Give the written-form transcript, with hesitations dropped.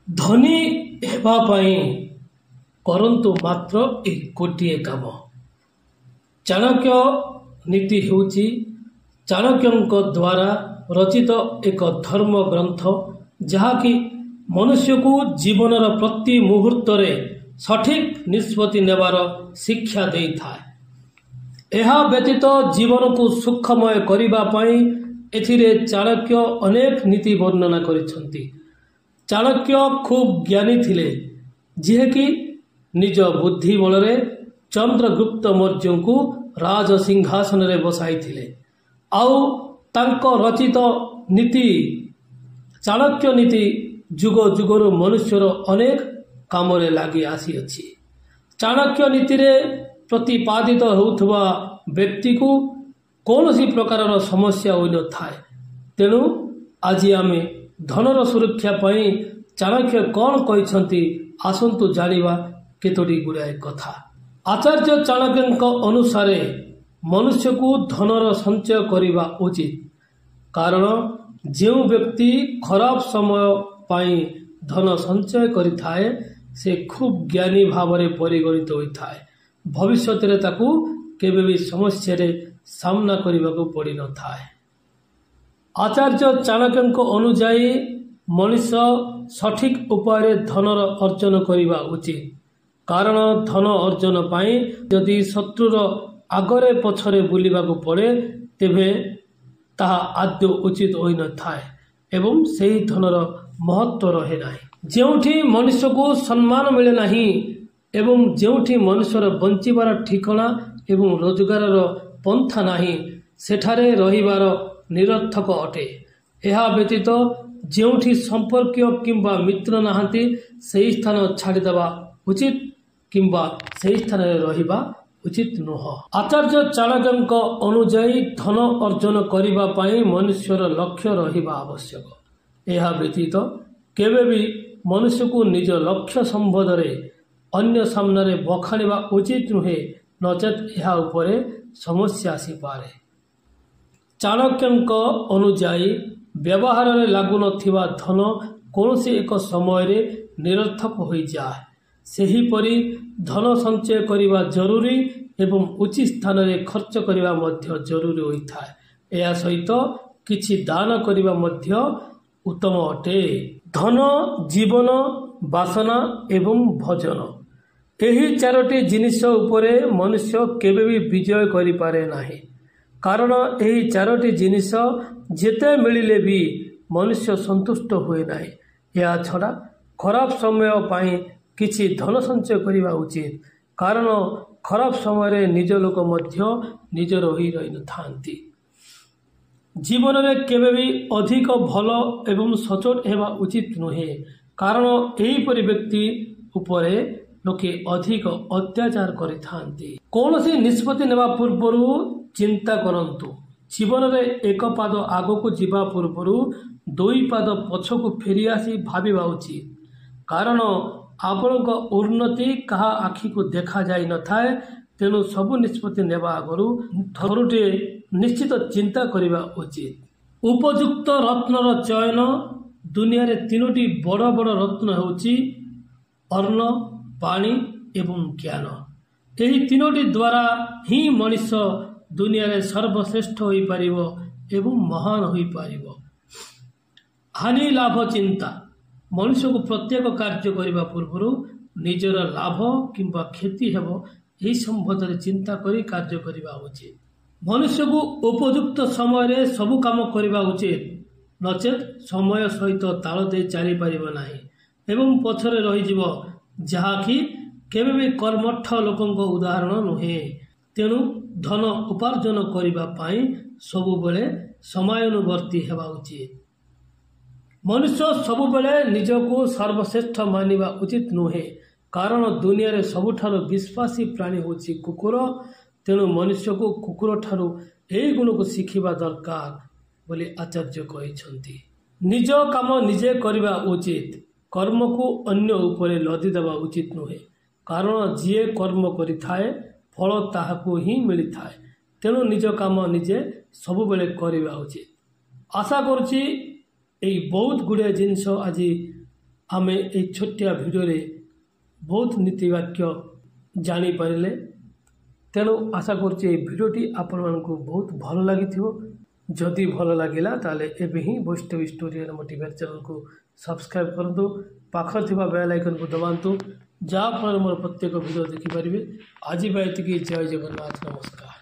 ଧନୀ ହେବା ପାଇଁ କରନ୍ତୁ ମାତ୍ର ଏ ଗୋଟିଏ କାମ। ଚାଣକ୍ୟ ନୀତି ହେଉଛି ଚାଣକ୍ୟଙ୍କ ଦ୍ୱାରା ରଚିତ ଏକ ଧର୍ମ ଗ୍ରନ୍ଥ, ଯାହାକି ମନୁଷ୍ୟକୁ ଜୀବନର ପ୍ରତି ମୁହୂର୍ତ୍ତରେ ସଠିକ୍ ନିଷ୍ପତ୍ତି ନେବାର ଶିକ୍ଷା ଦେଇଥାଏ। ଏହା ବ୍ୟତୀତ ଜୀବନକୁ ସୁଖମୟ କରିବା ପାଇଁ ଏଥିରେ ଚାଣକ୍ୟ ଅନେକ ନୀତି ବର୍ଣ୍ଣନା କରିଛନ୍ତି। ଚାଣକ୍ୟ ଖୁବ୍ ଜ୍ଞାନୀ ଥିଲେ, ଯିଏକି ନିଜ ବୁଦ୍ଧି ବଳରେ ଚନ୍ଦ୍ରଗୁପ୍ତ ମୌର୍ଯ୍ୟଙ୍କୁ ରାଜ ସିଂହାସନରେ ବସାଇଥିଲେ। ଆଉ ତାଙ୍କ ରଚିତ ନୀତି ଚାଣକ୍ୟ ନୀତି ଯୁଗ ଯୁଗରୁ ମନୁଷ୍ୟର ଅନେକ କାମରେ ଲାଗି ଆସିଅଛି। ଚାଣକ୍ୟ ନୀତିରେ ପ୍ରତିପାଦିତ ହେଉଥିବା ବ୍ୟକ୍ତିକୁ କୌଣସି ପ୍ରକାରର ସମସ୍ୟା ହୋଇନଥାଏ। ତେଣୁ ଆଜି ଆମେ ଧନର ସୁରକ୍ଷା ପାଇଁ ଚାଣକ୍ୟ କ'ଣ କହିଛନ୍ତି, ଆସନ୍ତୁ ଜାଣିବା କେତୋଟି ଗୁଡ଼ାଏ କଥା। ଆଚାର୍ଯ୍ୟ ଚାଣକ୍ୟଙ୍କ ଅନୁସାରେ ମନୁଷ୍ୟକୁ ଧନର ସଞ୍ଚୟ କରିବା ଉଚିତ, କାରଣ ଯେଉଁ ବ୍ୟକ୍ତି ଖରାପ ସମୟ ପାଇଁ ଧନ ସଞ୍ଚୟ କରିଥାଏ, ସେ ଖୁବ୍ ଜ୍ଞାନୀ ଭାବରେ ପରିଗଣିତ ହୋଇଥାଏ। ଭବିଷ୍ୟତରେ ତାକୁ କେବେ ବି ସମସ୍ୟାରେ ସାମ୍ନା କରିବାକୁ ପଡ଼ିନଥାଏ। ଆଚାର୍ଯ୍ୟ ଚାଣକ୍ୟଙ୍କ ଅନୁଯାୟୀ ମଣିଷ ସଠିକ୍ ଉପାୟରେ ଧନର ଅର୍ଜନ କରିବା ଉଚିତ, କାରଣ ଧନ ଅର୍ଜନ ପାଇଁ ଯଦି ଶତ୍ରୁର ଆଗରେ ପଛରେ ବୁଲିବାକୁ ପଡ଼େ, ତେବେ ତାହା ଆଦୌ ଉଚିତ ହୋଇନଥାଏ ଏବଂ ସେହି ଧନର ମହତ୍ଵ ରହେ ନାହିଁ। ଯେଉଁଠି ମନୁଷ୍ୟକୁ ସମ୍ମାନ ମିଳେ ନାହିଁ ଏବଂ ଯେଉଁଠି ମନୁଷ୍ୟର ବଞ୍ଚିବାର ଠିକଣା ଏବଂ ରୋଜଗାରର ପନ୍ଥା ନାହିଁ, ସେଠାରେ ରହିବାର ନିରର୍ଥକ ଅଟେ। ଏହା ବ୍ୟତୀତ ଯେଉଁଠି ସମ୍ପର୍କୀୟ କିମ୍ବା ମିତ୍ର ନାହାନ୍ତି, ସେହି ସ୍ଥାନ ଛାଡ଼ିଦେବା ଉଚିତ କିମ୍ବା ସେହି ସ୍ଥାନରେ ରହିବା ଉଚିତ ନୁହଁ। ଆଚାର୍ଯ୍ୟ ଚାଣକ୍ୟଙ୍କ ଅନୁଯାୟୀ ଧନ ଅର୍ଜନ କରିବା ପାଇଁ ମନୁଷ୍ୟର ଲକ୍ଷ୍ୟ ରହିବା ଆବଶ୍ୟକ। ଏହା ବ୍ୟତୀତ କେବେ ବି ମନୁଷ୍ୟକୁ ନିଜ ଲକ୍ଷ୍ୟ ସମ୍ବନ୍ଧରେ ଅନ୍ୟ ସାମ୍ନାରେ ବଖାଣିବା ଉଚିତ ନୁହେଁ, ନଚେତ୍ ଏହା ଉପରେ ସମସ୍ୟା ଆସିପାରେ। ଚାଣକ୍ୟଙ୍କ ଅନୁଯାୟୀ ବ୍ୟବହାରରେ ଲାଗୁନଥିବା ଧନ କୌଣସି ଏକ ସମୟରେ ନିରର୍ଥକ ହୋଇଯାଏ। ସେହିପରି ଧନ ସଞ୍ଚୟ କରିବା ଜରୁରୀ ଏବଂ ଉଚିତ ସ୍ଥାନରେ ଖର୍ଚ୍ଚ କରିବା ମଧ୍ୟ ଜରୁରୀ ହୋଇଥାଏ। ଏହା ସହିତ କିଛି ଦାନ କରିବା ମଧ୍ୟ ଉତ୍ତମ ଅଟେ। ଧନ, ଜୀବନ, ବାସନା ଏବଂ ଭୋଜନ, ଏହି ଚାରୋଟି ଜିନିଷ ଉପରେ ମନୁଷ୍ୟ କେବେ ବି ବିଜୟ କରିପାରେ ନାହିଁ, କାରଣ ଏହି ଚାରୋଟି ଜିନିଷ ଯେତେ ମିଳିଲେ ବି ମନୁଷ୍ୟ ସନ୍ତୁଷ୍ଟ ହୁଏ ନାହିଁ। ଏହା ଛଡ଼ା ଖରାପ ସମୟ ପାଇଁ କିଛି ଧନ ସଞ୍ଚୟ କରିବା ଉଚିତ, କାରଣ ଖରାପ ସମୟରେ ନିଜ ଲୋକ ମଧ୍ୟ ନିଜର ହୋଇ ରହିନଥାନ୍ତି। ଜୀବନରେ କେବେ ବି ଅଧିକ ଭଲ ଏବଂ ସଚ୍ଚୋଟ ହେବା ଉଚିତ ନୁହେଁ, କାରଣ ଏହିପରି ବ୍ୟକ୍ତି ଉପରେ ଲୋକେ ଅଧିକ ଅତ୍ୟାଚାର କରିଥାନ୍ତି। କୌଣସି ନିଷ୍ପତ୍ତି ନେବା ପୂର୍ବରୁ ଚିନ୍ତା କରନ୍ତୁ। ଜୀବନରେ ଏକ ପାଦ ଆଗକୁ ଯିବା ପୂର୍ବରୁ 2 ପାଦ ପଛକୁ ଫେରିଆସି ଭାବିବା ଉଚିତ, କାରଣ ଆପଣଙ୍କ ଉନ୍ନତି କାହା ଆଖିକୁ ଦେଖାଯାଇନଥାଏ। ତେଣୁ ସବୁ ନିଷ୍ପତ୍ତି ନେବା ଆଗରୁ ଥରୁଟିଏ ନିଶ୍ଚିତ ଚିନ୍ତା କରିବା ଉଚିତ। ଉପଯୁକ୍ତ ରତ୍ନର ଚୟନ। ଦୁନିଆରେ 3ଟି ବଡ଼ ବଡ଼ ରତ୍ନ ହେଉଛି ଅନ୍ନ, ପାଣି ଏବଂ ଜ୍ଞାନ। ଏହି 3ଟି ଦ୍ୱାରା ହିଁ ମଣିଷ ଦୁନିଆରେ ସର୍ବଶ୍ରେଷ୍ଠ ହୋଇପାରିବ ଏବଂ ମହାନ ହୋଇପାରିବ। ହାନି ଲାଭ ଚିନ୍ତା। ମଣିଷକୁ ପ୍ରତ୍ୟେକ କାର୍ଯ୍ୟ କରିବା ପୂର୍ବରୁ ନିଜର ଲାଭ କିମ୍ବା କ୍ଷତି ହେବ, ଏହି ସମ୍ବନ୍ଧରେ ଚିନ୍ତା କରି କାର୍ଯ୍ୟ କରିବା ଉଚିତ। ମନୁଷ୍ୟକୁ ଉପଯୁକ୍ତ ସମୟରେ ସବୁ କାମ କରିବା ଉଚିତ, ନଚେତ୍ ସମୟ ସହିତ ତାଳ ଦେଇ ଚାଲିପାରିବ ନାହିଁ ଏବଂ ପଛରେ ରହିଯିବ, ଯାହାକି କେବେ ବି କର୍ମଠ ଲୋକଙ୍କ ଉଦାହରଣ ନୁହେଁ। ତେଣୁ ଧନ ଉପାର୍ଜନ କରିବା ପାଇଁ ସବୁବେଳେ ସମୟାନୁବର୍ତ୍ତୀ ହେବା ଉଚିତ। ମନୁଷ୍ୟ ସବୁବେଳେ ନିଜକୁ ସର୍ବଶ୍ରେଷ୍ଠ ମାନିବା ଉଚିତ ନୁହେଁ, କାରଣ ଦୁନିଆରେ ସବୁଠାରୁ ବିଶ୍ୱାସୀ ପ୍ରାଣୀ ହେଉଛି କୁକୁର। ତେଣୁ ମନୁଷ୍ୟକୁ କୁକୁରଠାରୁ ଏହି ଗୁଣକୁ ଶିଖିବା ଦରକାର ବୋଲି ଆଚାର୍ଯ୍ୟ କହିଛନ୍ତି। ନିଜ କାମ ନିଜେ କରିବା ଉଚିତ। କର୍ମକୁ ଅନ୍ୟ ଉପରେ ଲଦି ଦେବା ଉଚିତ ନୁହେଁ, କାରଣ ଯିଏ କର୍ମ କରିଥାଏ ଫଳ ତାହାକୁ ହିଁ ମିଳିଥାଏ। ତେଣୁ ନିଜ କାମ ନିଜେ ସବୁବେଳେ କରିବା ଉଚିତ। ଆଶା କରୁଛି ଏହି ବହୁତ ଗୁଡ଼ିଏ ଜିନିଷ ଆଜି आमे ए छोटिया भिडियो रे बहुत नीति वाक्य जानी पारिले। तेणु आशा करुच्ची ये भिडियोटी आपण मानकु बहुत भल लगी। जदि भल लगिला ताले एबे ही Vaishnavi story and motivate channel को सब्सक्राइब करंतु, पाखर थिबा बेल आइकन को दबांतु, जहाँ फल मोर प्रत्येक भिडियो देखि पारिबे। आज बायति की जय जगन्नाथ, नमस्कार।